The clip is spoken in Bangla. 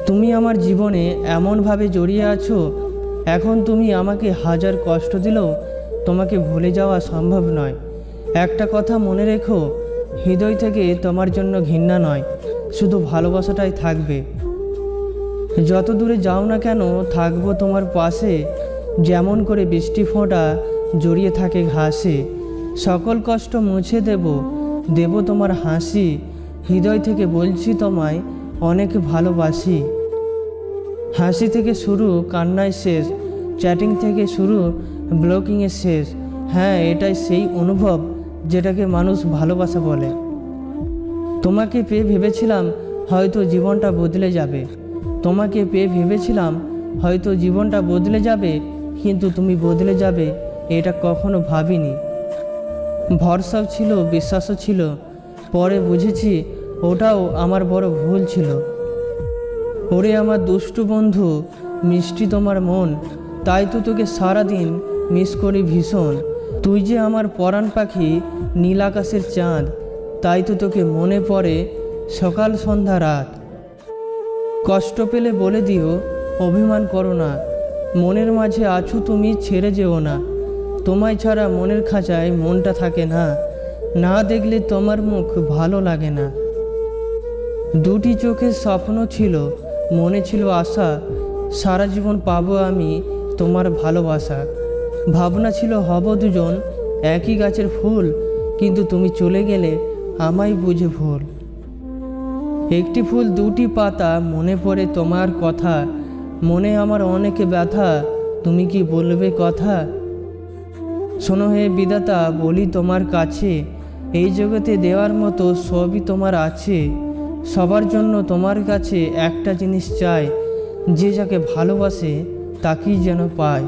তুমি আমার জীবনে এমনভাবে জড়িয়ে আছো, এখন তুমি আমাকে হাজার কষ্ট দিলেও তোমাকে ভুলে যাওয়া সম্ভব নয়। একটা কথা মনে রেখো, হৃদয় থেকে তোমার জন্য ঘৃণা নয়, শুধু ভালোবাসাটাই থাকবে। যত দূরে যাও না কেন থাকবো তোমার পাশে, যেমন করে বৃষ্টি ফোঁটা জড়িয়ে থাকে ঘাসে। সকল কষ্ট মুছে দেব তোমার হাসি, হৃদয় থেকে বলছি তোমায় অনেক ভালোবাসি। হাসি থেকে শুরু কান্নায় শেষ, চ্যাটিং থেকে শুরু ব্লকিংয়ে শেষ। হ্যাঁ, এটাই সেই অনুভব যেটাকে মানুষ ভালোবাসা বলে। তোমাকে পেয়ে ভেবেছিলাম হয়তো জীবনটা বদলে যাবে, তোমাকে পেয়ে ভেবেছিলাম হয়তো জীবনটা বদলে যাবে, কিন্তু তুমি বদলে যাবে এটা কখনো ভাবিনি। ভরসাও ছিল, বিশ্বাসও ছিল, পরে বুঝেছি ওটাও আমার বড় ভুল ছিল। ওরে আমার দুষ্টু বন্ধু, মিষ্টি তোমার মন, তাই তো তোকে সারাদিন মিস করি ভীষণ। তুই যে আমার পরাণ পাখি, নীল আকাশের চাঁদ, তাই তো তোকে মনে পড়ে সকাল সন্ধ্যা রাত। কষ্ট পেলে বলে দিও, অভিমান করো না, মনের মাঝে আছো তুমি, ছেড়ে যেও না। তোমায় ছাড়া মনের খাঁচায় মনটা থাকে না, না দেখলে তোমার মুখ ভালো লাগে না। দুটি চোখের স্বপ্ন ছিল, মনে ছিল আশা, সারা জীবন পাবো আমি তোমার ভালোবাসা। ভাবনা ছিল হব দুজন একই গাছের ফুল, কিন্তু তুমি চলে গেলে আমায় বুঝে ভুল। একটি ফুল দুটি পাতা, মনে পড়ে তোমার কথা, মনে আমার অনেক ব্যথা, তুমি কি বলবে কথা? শোনো হে বিধাতা, বলি তোমার কাছে, এই জগতে দেওয়ার মতো সবই তোমার আছে। সবার জন্য তোমার কাছে একটা জিনিস চাই, যে যাকে ভালোবাসে তাকেই যেন পায়।